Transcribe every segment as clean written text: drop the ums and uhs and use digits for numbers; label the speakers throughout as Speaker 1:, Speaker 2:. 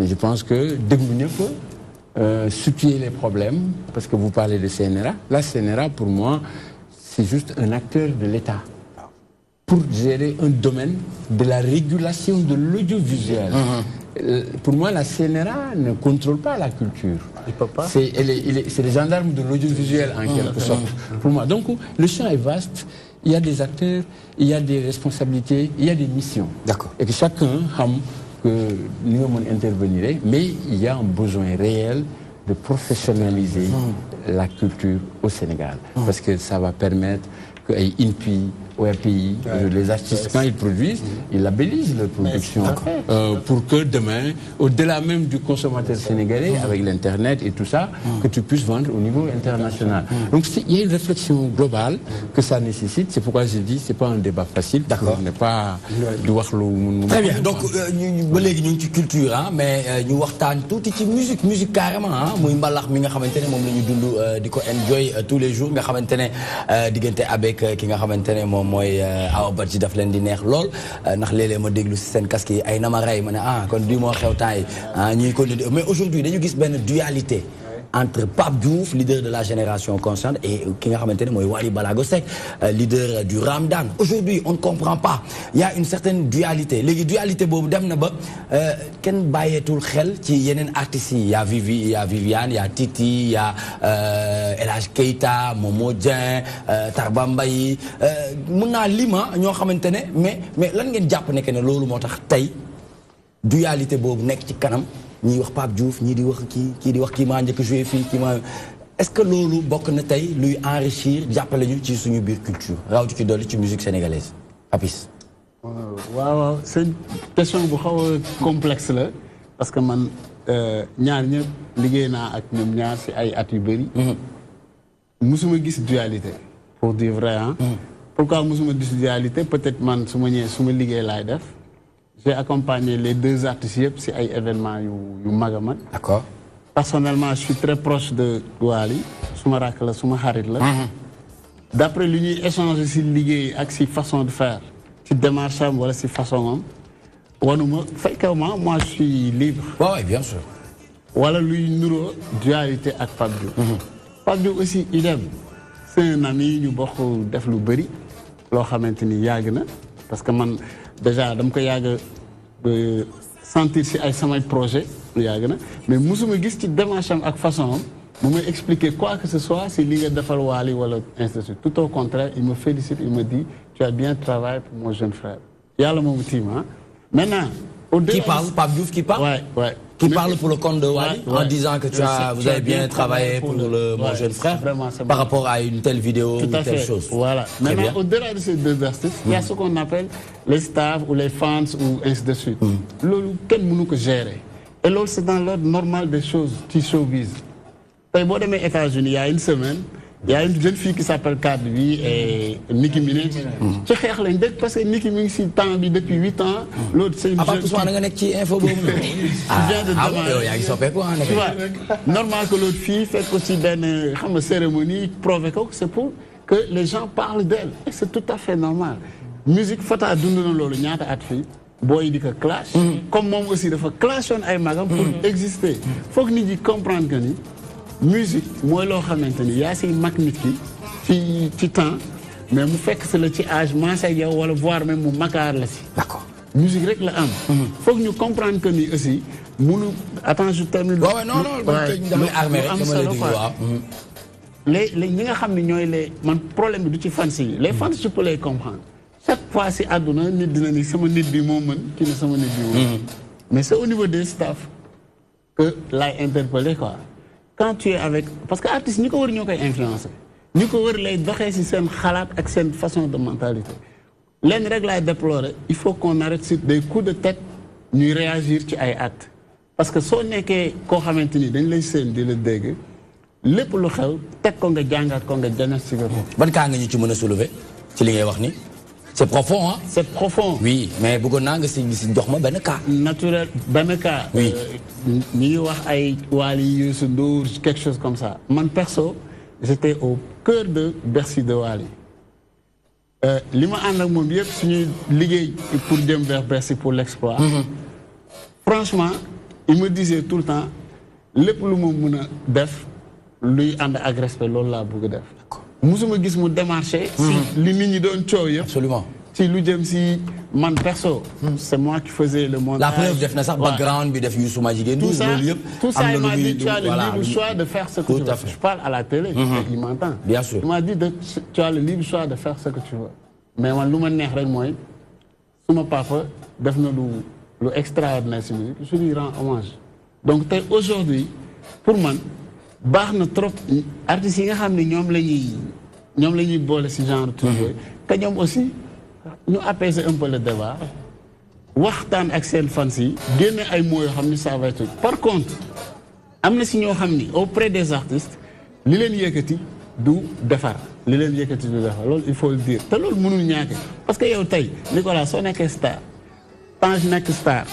Speaker 1: Mais je pense que déglu ñëpp situer les problèmes, parce que vous parlez de CNRA. La CNRA, pour moi, c'est juste un acteur de l'État pour gérer un domaine de la régulation de l'audiovisuel. Pour moi, la CNRA ne contrôle pas la culture.
Speaker 2: Il peut pas.
Speaker 1: C'est les gendarmes de l'audiovisuel en quelque sorte. Pour moi. Donc, le champ est vaste. Il y a des acteurs, il y a des responsabilités, il y a des missions.
Speaker 3: D'accord.
Speaker 1: Et que chacun a que nous intervenir, mais il y a un besoin réel de professionnaliser la culture au Sénégal. Parce que ça va permettre que INPI, ORPI, les artistes, quand ils produisent, ils labellisent leur production pour que demain, au-delà même du consommateur sénégalais, avec l'Internet et tout ça, que tu puisses vendre au niveau international. Donc il y a une réflexion globale que ça nécessite. C'est pourquoi je dis que ce n'est pas un débat facile.
Speaker 3: D'accord.
Speaker 1: On n'est pas...
Speaker 3: Très bien. Donc, nous avons une culture, hein, mais nous avons toute une musique carrément. Nous avons une enjoy tous les jours. Nous avons avec qui nga xamantene mom moy Awa Badji daf len di neex lol ndax lélé ma déglu ci sen casque yi ay nama ray mané kon di mo xew tay ñuy ko mais aujourd'hui dañu gis ben dualité entre Pape Diouf, leader de la génération consciente, et qui nga xamantene moy Wally Ballago Seck, leader du Ramadan. Aujourd'hui, on ne comprend pas. Il y a une certaine dualité. Les dualité bobu dem na ba ken bayetul xel ci yenen artistes yi. Il y a Viviane, il y a Titi, il y a El Hadj Keita, Momo Dieng, Tarba Mbaye, mën naa lima ñoo xamantene mais lan ngeen japp ne que ne lolu motax tay dualité bobu nek ci kanam. Ñi wax Pape Diouf ñi di wax kii di wax kii maa njëkk joué fii kii maa est-ce que loolu bokk na tey luy enrichir jàppale ñu ci suñu biir culture rawatina ci dolli ci musique sénégalaise Papis.
Speaker 2: waaw c'est une question bu xaw a complexe la parce que man ñaar ñëpp liggéey naa ak ñoom ñaar si ay at yu bëri. musuma gis dualité pour dire vrai hein. Pourquoi musuma gis dualité peut-être man su ma ñëwee su ma liggéey laay def. J'ai accompagné les deux artistes sur un événement yu mag a mag.
Speaker 3: D'accord.
Speaker 2: Personnellement, je suis très proche de Wally. Suma rak la, suma xarit la. D'après li ñuy échanger si liggéey ak si façon de faire, si démarche am wala si façon am, wanuma fréquemment moi je suis libre.
Speaker 3: Oui, bien sûr.
Speaker 2: Wala luy nuro dualité ak Pape Diouf. Pape Diouf aussi idem. C'est un ami ñu bokk def lu bëri loo xamante ni yàgg na parce que man. Déjà dama ko yàgg sentir si ay samay projet lu yàgg na mais musuma gis ci démarche am ak façon am mu may expliquer quoi que ce soit si li nga defal Wally wala institut tout au contraire il me félicite il me dit tu as bien travaillé pour mon jeune frère yàlla moomu tiim ah maintenant
Speaker 3: qui parle Pape Diouf qui parle
Speaker 2: ouais
Speaker 3: qui parle pour le compte de Wally en disant que vous avez bien travaillé pour mon jeune frère par rapport à une telle vidéo ou telle chose.
Speaker 2: Voilà. Maintenant, au-delà de ces deux artistes, il y a ce qu'on appelle les staffs ou les fans ou ainsi de suite. Quel monde que gérer. Et l'autre, c'est dans l'ordre normal des choses qui showbiz. Par exemple, aux États-Unis, il y a une semaine, il y a une jeune fille qui s'appelle Cardi B et Nicki Minaj. Je cherche l'indec parce que Nicki Minaj est temps depuis 8 ans. L'autre c'est une jeune fille. Normal que l'autre fille fait aussi une cérémonie provoque, c'est pour que les gens parlent d'elle. Et c'est tout à fait normal. Musique faut à donner dans l'eau ñaata at fii booy di ko clash. Comme moi aussi dafa clashoon ay magam pour exister. Faut que nit ñi comprendre que ni. Musique mooy loo xamante ni yaa siy mag nit ki ci temps mais mu fekk si la ci âge maasa ak yow wala voire même mu makaar la si.
Speaker 3: D'accord.
Speaker 2: Musique rek la am. Foog ñu comprendre que ni aussi munu attends je termine.
Speaker 3: waaw non damay armé rek dama lay déglu waaw.
Speaker 2: les ñi nga xam ne ñooy les man problème bi du ci fans yi les fans je peux les comprendre chaque fois si àdduna nit dina ni sama nit bi moo mën kii ne sama nit bi moo mën. Mais c'est au niveau des staff que lay interpellé quoi. Quand tu es avec parce que artiste ñi ko wër ñoo koy influencer ñi ko wër lay doxee ci seen xalaat ak seen façon de mentalité lenn rek laay déplorer il faut qu'on arrête sur des coups de tête ñuy réagir ci ay actes parce que soo nekkee koo xamante ni dañ lay seen di la dégg lépp lu xew teg ko nga jàngaat ko nga diagnostiqué ko.
Speaker 3: ban cas nga ñu ci mën a soulever ci li ngay wax ni c'est profond hein.
Speaker 2: C'est profond.
Speaker 3: Oui mais bëggoon naa nga si jox ma benn cas.
Speaker 2: Naturel benn cas.
Speaker 3: Oui
Speaker 2: ñi wax ay Wally Youssou Ndour quelque chose comme ça man perso j'étais au cœur de Bercy de Wally. li ma ànd ak moom yëpp suñuy liggéey pour dem vers Bercy pour l'exploit. Franchement il me disait tout le temps lépp lu ma mën a def luy ànd ak respect loolu laa bëgg a def. musuma gis mu démarché. si li nit ñi doon coow yëpp.
Speaker 3: absolument
Speaker 2: si lu jëm si man perso. c'est moi qui faisais le montage.
Speaker 3: la preuve def na sax background bi def Youssou Madjiguène.
Speaker 2: tout ça tout ça il m'a dit tu as le libre choix de faire ce que tu veux. Je parle à la télé. il m'entend.
Speaker 3: bien sûr
Speaker 2: il m'a dit tu as le libre choix de faire ce que tu veux. mais man lu ma neex rek mooy suma papa def na lu extraordinaire si musique je lui rends hommage. donc tey aujourd'hui pour man baax na trop artistes yi nga xam ne ñoom la ñuy boole si genre truc yooyu que ñoom aussi ñu apaiser un peu le débat waxtaan ak seen fans yi génne ay mots yoo xam ni ça va être. par contre am na si ñoo xam ni auprès des artistes li leen yëkkati du defar li leen yëkkati du defar loolu il faut le dire te loolu mënul ñàkk parce que yow tey Nicolas soo nekkee star Tange nekk star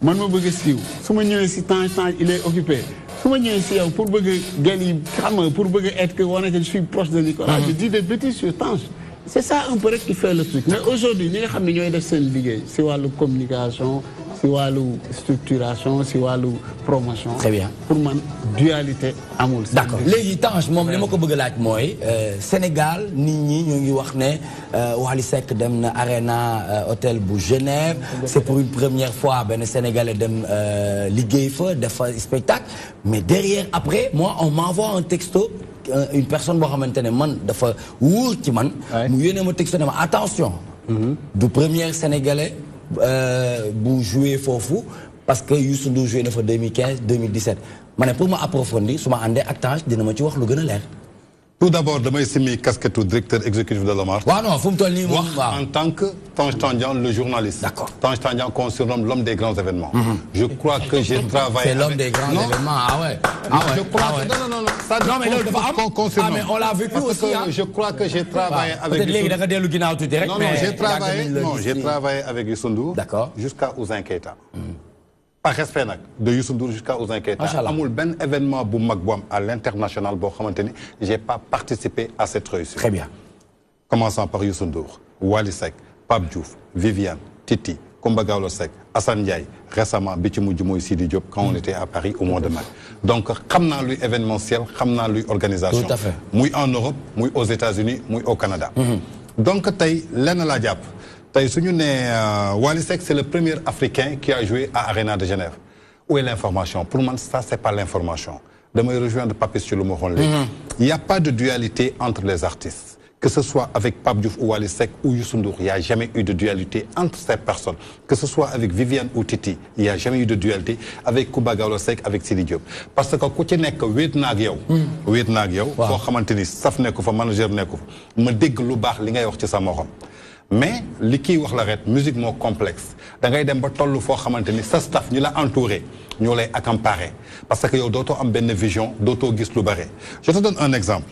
Speaker 2: man ma bëgg a siiw su ma ñëwee si Tange il est occupé su ma ñëwee si yow pour bëgg a gel yi xam nga pour bëgg a être que wane que je suis proche de Nicolas je dis des bêtises sur Tange. c'est ça un peu rek qui fait le truc mais aujourd'hui ñi nga xam ne ñooy def seen liggéey si wàllu communication si wàllu structuration si wàllu promotion.
Speaker 3: très bien
Speaker 2: pour man dualité amul.
Speaker 3: d'accord léegi Tange moom li ma ko bëgg a laaj mooy Sénégal nit ñi ñoo ngi wax ne Wally Seck dem na Arena hôtel bu Genève. c'est pour une première fois benn Sénégalais dem liggéey fa def fa spectacle mais derrière après moi on m'envoie un texto. Une personne boo xamante ne man dafa wóor ci man. mu yónnee ma texte ne ma attention. du premier Sénégalais bu joué foofu parce que Youssou Ndour joué na fa 2015 2017 ma ne pour ma approfondir su ma àndee ak Tange dina ma ci wax lu gën a leer.
Speaker 4: tout d'abord damay simi casquette directeur exécutif de l'OMAR.
Speaker 3: waaw non fu mu toll nii moom
Speaker 4: en tant que Tange Tandian le journaliste.
Speaker 3: d'accord
Speaker 4: Tange Tandian qu'on surnomme l'homme des grands événements. je crois que j'ai travaillé.
Speaker 3: c'est l'homme des grands événements ah ouais.
Speaker 4: je crois que non. ça
Speaker 3: non mais loolu dafa am ah mais on l'a vécu aussi
Speaker 4: je crois que j'ai travaillé avec.
Speaker 3: peut-être léegi da nga dellu ginnaaw tuuti rek.
Speaker 4: non j'ai travaillé avec Youssou Ndour.
Speaker 3: d'accord
Speaker 4: jusqu'à Ouzin Keita. par respect nag de Youssou Ndour jusqu'à Ouzin Keita. amul benn événement bu mag bu am à l'international boo xamante ni j'ai pas participé à cette réussite.
Speaker 3: très bien.
Speaker 4: commençant par Youssou Ndour Wally Seck Pape Diouf Viviane Titi Coumba Gawlo Seck Assane Ndiaye récemment bi ci mujj mooy Sidi Diop quand on était à Paris au mois de mai. donc xam naa luy événementiel xam naa luy organisation.
Speaker 3: tout à fait
Speaker 4: muy en Europe muy aux États-Unis muy au Canada. donc tey lenn laa jàpp. tey su ñu nee Wally Seck c'est le premier Africain qui a joué à Arena de Genève. où est l'information pour moi ça c'est pas l'information damay rejoindre Papis ci lu ma waxoon léegi. il y a pas de dualité entre les artistes. que ce soit avec Pape Diouf ou Wally Seck ou Youssou Ndour il y a jamais eu de dualité entre ces personnes. que ce soit avec Viviane ou Titi il y a jamais eu de dualité avec Coumba Gawlo Seck avec Sidi Diop. parce que ku ci nekk wéet na ak yow. wéet na ak yow. foo xamante ni saf nekku fa manager nekku fa ma dégg lu baax li ngay wax ci sa morom. mais li kii wax la ret musique moo complexe da ngay dem ba toll foo xamante ni sa staff ñu la entouré ñoo lay accaparer parce que yow dootoo am benn vision dootoo gis lu bare. je te donne un exemple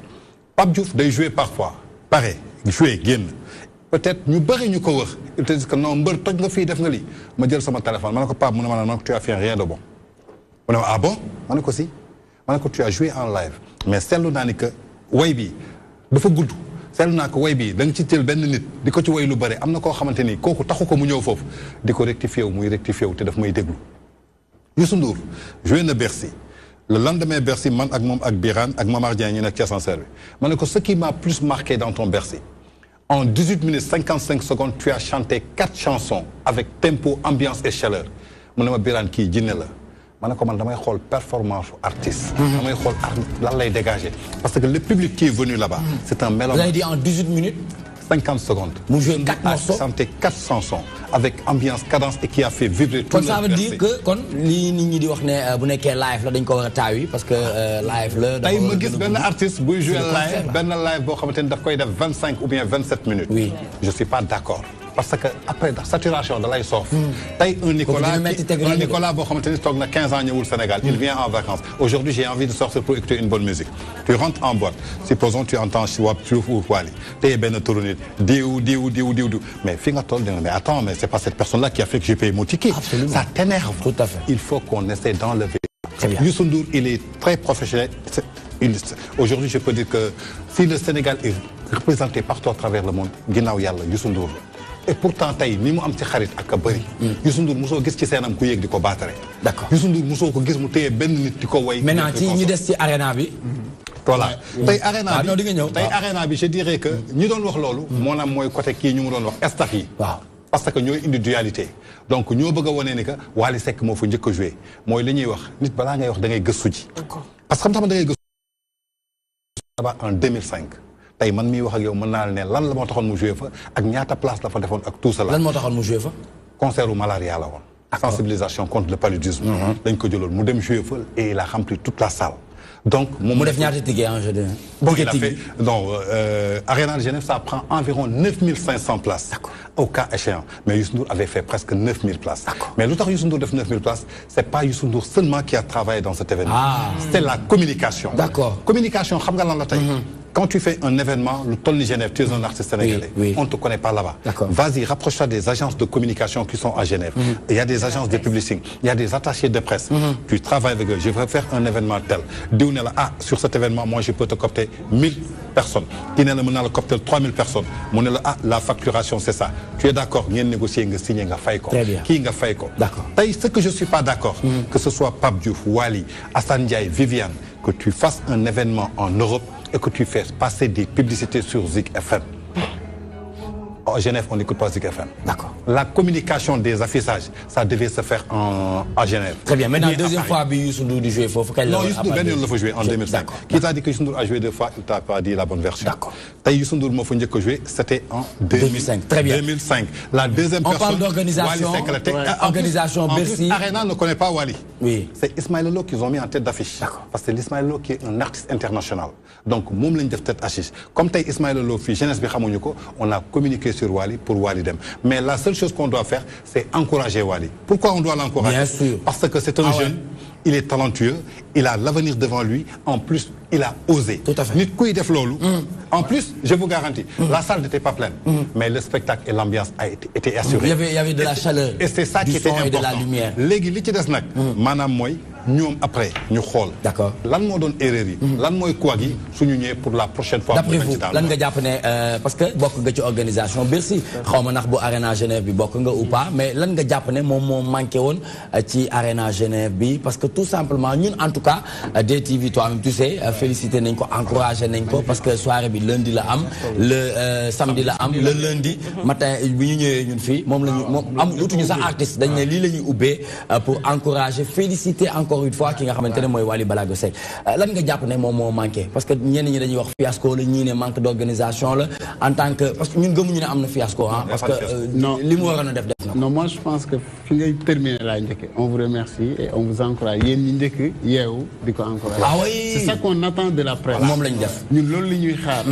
Speaker 4: Pape Diouf day jouer parfois pare jouer génn peut-être ñu bëri ñu ko wër ils te disent que non mbër toj nga fii def nga lii ma jël sama téléphone ma ne ko Pape mu ne ma ne tu as fait rien de bon. mu ne ma ah bon ma ne ko si ma ne ko tu as joué en live mais seetlu naa ni que way bi dafa gudd. seetlu naa ko way bii da nga ci teel benn nit di ko ci way lu bëri am na koo xamante ni kooku taxu ko mu ñëw foofu di ko rectifier wu muy rectifier wu te daf may déglu. Youssou Ndour joué na Bercy le lendemain Bercy man ak moom ak Birane ak Mamar Dieng ñu nekk ci ascenseur bi ma ne ko ce qui m'a plus marqué dans ton Bercy en 18 minutes 55 secondes tu as chanté 4 chansons avec tempo ambiance et chaleur mu ne ma Birane kii jinne la. ma ne ko man damay xool performance artiste. damay xool lan lay dégager. parce que le public qui est venu là-bas. c'est un mélange.
Speaker 3: vous avez dit en 18 minutes.
Speaker 4: 50 secondes.
Speaker 3: mu joué 4 morceaux
Speaker 4: a chanté 4 chansons avec ambiance cadence et qui a fait vibrer tout le
Speaker 3: kon ça veut dire que kon lii nit ñi di wax ne bu nekkee live la dañ ko war a taawi parce que live la.
Speaker 4: tey ma gis benn artiste buy jouer live benn live boo xamante ni daf koy def 25 ou bien 27 minutes.
Speaker 3: oui
Speaker 4: je suis pas d'accord. parce que après saturation da lay soof. tey un Nicolas boo xamante ni toog na 15 ans ñëwul Sénégal. il vient en vacances. aujourd'hui j'ai envie de sortir pour écouter une bonne musique. tu rentres en boîte supposons tu entends Pape Diouf ou Wally tey benn turu nit diw mais fi nga toll dina mais attends mais c'est pas cette personne-là qui a fait que j'ai payé mon ticket.
Speaker 3: Absolument.
Speaker 4: ça t'énerve.
Speaker 3: Tout à fait.
Speaker 4: il faut qu'on essaie d'enlever.
Speaker 3: Très bien.
Speaker 4: Youssou Ndour il est très professionnel. aujourd'hui je peux dire que si le Sénégal est représenté partout à travers le monde ginnaaw yàlla Youssou Ndour et pourtant tey ni mu am ci xarit ak a bëri. Youssou Ndour mosoo gis ci seenam ku yéeg di ko baatare.
Speaker 3: D'accord
Speaker 4: Youssou Ndour mosoo ko gis mu téye benn nit di ko way.
Speaker 3: maintenant ci ñu des ci arena bi.
Speaker 4: voilà tey arena bi
Speaker 3: non di nga ñëw
Speaker 4: tey arena bi je dirais que ñi doon wax loolu. moo naam mooy côté kii ñu mu doon wax staff yi.
Speaker 3: waaw
Speaker 4: parce que ñooy indi dualité donc ñoo bëgg a wane ni que Wally Seck moo fa njëkk a joué mooy li ñuy wax nit balaa ngay wax da ngay gëstu ji. parce que xam da ngay gëstu en 2005 tey man miy wax ak yow mën naa la ne lan la moo taxoon mu joué fa ak ñaata place la fa defoon ak tout cela.
Speaker 3: lan moo taxoon mu joué fa.
Speaker 4: concert u malaria la woon. sensibilisation contre le paludisme. dañ ko jëloon mu dem joué fa et il a rempli toute la salle. Donc,
Speaker 3: mu def ñaata ticket en jeu de.
Speaker 4: Bon, il a fait, donc, Arena de Genève, ça prend environ 9500 places. Au cas échéant. Mais Youssou Ndour avait fait presque 9000 places. Mais l'autre Youssou Ndour de 9000 places, c'est pas Youssou Ndour seulement qui a travaillé dans cet événement. C'est la communication.
Speaker 3: D'accord.
Speaker 4: Communication, quand tu fais un événement, le Tony Genève, tu es un artiste sénégalais. On ne te connaît pas là-bas. Vas-y, rapproche-toi des agences de communication qui sont à Genève. Il y a des agences de publicité, il y a des attachés de presse. Tu travailles avec eux. Je vais faire un événement tel. Sur cet événement, moi, je peux te copter 1000 personnes. Qui n'est pas le copter 3000 personnes. La facturation, c'est ça. Tu es d'accord, il y a négocié, il y a signé, il y a fait.
Speaker 3: Très bien.
Speaker 4: Qui a fait.
Speaker 3: D'accord.
Speaker 4: Ce que je ne suis pas d'accord, que ce soit Pape Diouf, Wally, Assane Ndiaye, Viviane, que tu fasses un événement en Europe et que tu fasses passer des publicités sur Zik FM. À Genève, on n'écoute pas Zik FM.
Speaker 3: D'accord.
Speaker 4: La communication des affichages, ça devait se faire à Genève.
Speaker 3: Très bien. Maintenant, deuxième fois, Youssou Ndour a joué. Non,
Speaker 4: Youssou Ndour a joué en 2005. Qui t'a dit que Youssou Ndour a joué 2 fois, il t'a pas dit la bonne version.
Speaker 3: D'accord.
Speaker 4: Youssou Ndour a joué, c'était en
Speaker 3: 2005. Très bien.
Speaker 4: 2005. La deuxième personne.
Speaker 3: On parle d'organisation. Organisation Bercy.
Speaker 4: Arena ne connaît pas Wally.
Speaker 3: Oui.
Speaker 4: C'est Ismaël Lo qu'ils ont mis en tête d'affiche. Parce que c'est Ismaël Lo qui est un artiste international. Donc, moom lañ def tête d'affiche. Comme Ismaël Lo fi jeunesse bi xamuñu ko, on a communiqué sur Wally pour Wally dem. Mais la seule chose qu'on doit faire, c'est encourager Wally. Pourquoi on doit l'encourager?
Speaker 3: Bien sûr.
Speaker 4: Parce que c'est un jeune, il est talentueux, il a l'avenir devant lui. En plus, il a osé.
Speaker 3: Tout à fait.
Speaker 4: Nit kuy def lolu. En plus, je vous garantis, la salle n'était pas pleine, mais le spectacle et l'ambiance a été assurés.
Speaker 3: Il y avait de la chaleur.
Speaker 4: Et c'est ça qui était important.
Speaker 3: Et de la lumière.
Speaker 4: Légui li ci dess nak manam moy ñom après ñu xol.
Speaker 3: D'accord.
Speaker 4: Lan mo doon erreur yi. Lan moy quoi gi suñu ñëw pour la prochaine fois.
Speaker 3: D'après vous, lan nga japp né parce que bokk nga ci organisation Bercy xawma nak bu Arena Genève bi bokk nga ou pas mais lan nga japp né mom mo manqué won ci Arena Genève bi parce que tout simplement ñun en tout cas DTV toi-même tu sais féliciter nañ ko encourager nañ ko parce que soirée bi lundi la am le samedi la am le lundi matin bi ñu ñëwé ñun fi mom lañu am lutuñu sax artiste dañ né li lañuy ubbé pour encourager féliciter encore une fois ki nga xamantene moy Wally Ballago Seck lan nga japp né mom mo manqué parce que ñenn ñi dañuy wax fiasco la ñi né manque d'organisation la en tant que parce que ñun gëmuñu né amna fiasco hein parce que li mu waroon a def na
Speaker 2: non moi je pense que fi ngay terminer la ñëkke on vous remercie et on vous encourage yeen ñi ñëk yeewu diko encourager
Speaker 3: ah oui
Speaker 2: c'est ça qu'on attend de la presse
Speaker 3: mom lañ def
Speaker 2: ñun loolu li ñuy xaar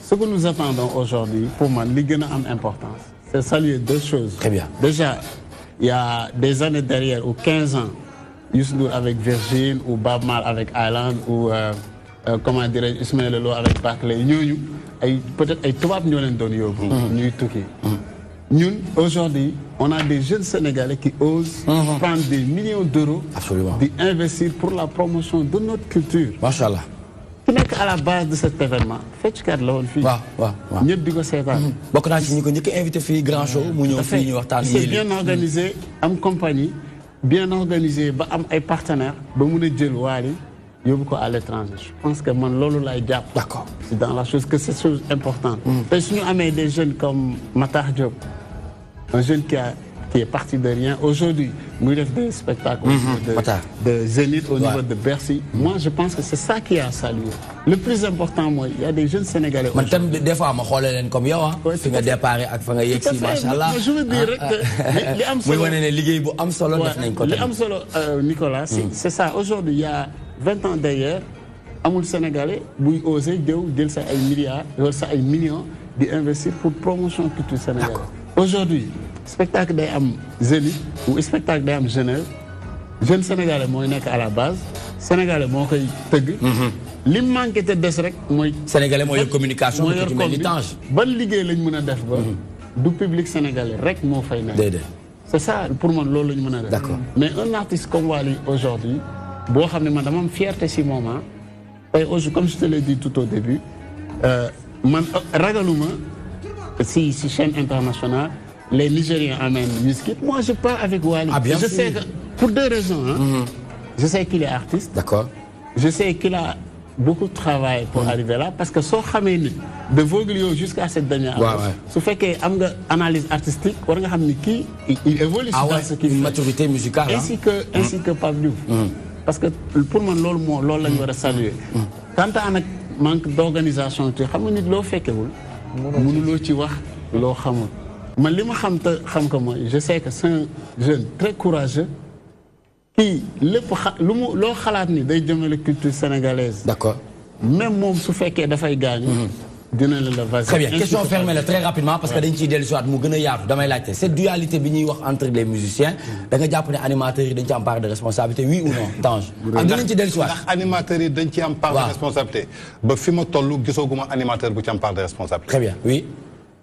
Speaker 2: ce que nous attendons aujourd'hui pour moi li gëna am importance c'est saluer deux choses.
Speaker 3: Très bien.
Speaker 2: Déjà il y a des années derrière ou 15 ans Youssou Ndour avec Virgin ou Bob Marley avec Island ou comment dirais-je Ismaël Lo avec Barclay ñooñu ay peut-être ay tubaab ñoo leen doon yóbbu. ñuy tukki. Ñun aujourd'hui on a des jeunes Sénégalais qui osent prendre des millions d'euros d'investir pour la promotion de notre culture.
Speaker 3: Machallah.
Speaker 2: Qui n'est qu'à la base de cet événement fecckat la woon fii.
Speaker 3: waaw
Speaker 2: ñëpp di ko seetaan.
Speaker 3: bokk naa ci ñi ko njëkk a invité fii grand show mu ñëw fii ñu waxtaan.
Speaker 2: c'est bien organisé am compagnie bien organisé ba am ay partenaires ba mun a jël Wally yóbbu ko à l'étranger. Je pense que man loolu laay jàpp.
Speaker 3: D'accord.
Speaker 2: C'est dans la chose que c'est chose importante. te suñu amee des jeunes comme Matar Diop un jeune qui est parti de rien aujourd'hui muy def des spectacles au niveau de Zénith au niveau de Bercy. Moi je pense que c'est ça qui a salué. Le plus important moi il y a des jeunes Sénégalais.
Speaker 3: man tam des fois ma xoolee leen comme yow fi nga déparé ak fa nga yegg si machallah.
Speaker 2: je veux dire rek li am solo
Speaker 3: muy wane ne liggéey bu am solo def nañ ko
Speaker 2: li am solo Nicolas c'est ça aujourd'hui il y a 20 ans derrière amul Sénégalais buy osé jël sa ay milliards wala sa ay millions di investir pour promotion culture sénégalaise. Aujourd'hui spectacle day am Zénith ou spectacle day am Genève jeune Sénégalais mooy nekk à la base Sénégalais moo koy tëgg. li manqué te des rek mooy.
Speaker 3: Sénégalais mooy yor communication bi ci mel ni Tange.
Speaker 2: ban liggéey lañ mën a def ba. du public sénégalais rek moo fay nekk.
Speaker 3: déedéet.
Speaker 2: c'est ça pour man loolu lañ mën a def.
Speaker 3: D'accord.
Speaker 2: Mais un artiste comme Wally aujourd'hui boo xam ne man dama am fierté si moment tey aujourd'hui comme je te l'ai dit tout au début man ragaluma si chaîne internationale les Nigériens amènent Wizkid, moi je pars avec Wally.
Speaker 3: Ah, bien
Speaker 2: je
Speaker 3: sûr.
Speaker 2: sais que, pour deux raisons. Hein. Je sais qu'il est artiste.
Speaker 3: D'accord.
Speaker 2: Je sais qu'il a beaucoup de travail pour arriver là, parce que sans Khaméni, de Voglio jusqu'à cette dernière année, ce fait qu'il y a une analyse artistique, il évolue dans ce qu'il fait.
Speaker 3: Une maturité musicale.
Speaker 2: Ainsi que Pablo. Parce que pour moi, c'est ce que je saluer. Quand tu as un manque d'organisation, tu sais que tu fais que je sais que c'est un jeune très courageux qui, la culture sénégalaise.
Speaker 3: D'accord.
Speaker 2: Même moi, si fait qu'il a gagné,
Speaker 3: très bien. Question fermée là, très rapidement, parce que dañ ciy dellu si waat mu gën a yaatu damay laajte cette dualité bi ñuy wax entre les musiciens da nga jàpp ne animateurs yi dañ ci am part de responsabilité oui ou non Tange. ak dinañ ci dellu si waat.
Speaker 4: ndax animateurs yi dañ ci am part de responsabilité. ba fi ma toll gisaguma animateur bu ci am part de responsabilité.
Speaker 3: très bien oui.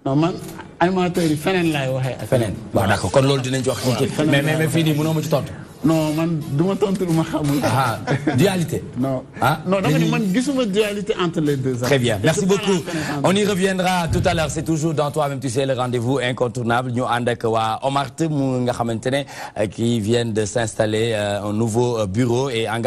Speaker 2: non man animateur yi feneen laay waxee.
Speaker 3: feneen waaw d'accord kon loolu dinañ ci wax. mais fii nii mënoo ma ci tontu.
Speaker 2: non man du ma tontu lu ma xamul.
Speaker 3: Dualité.
Speaker 2: Non. Non dama ne man gisuma dualité entre les deux.
Speaker 3: Très bien, merci beaucoup. On y reviendra tout à l'heure. C'est toujours dans toi-même, tu sais, le rendez-vous incontournable. Nous avons avec Omar Te, qui vient de s'installer un nouveau bureau et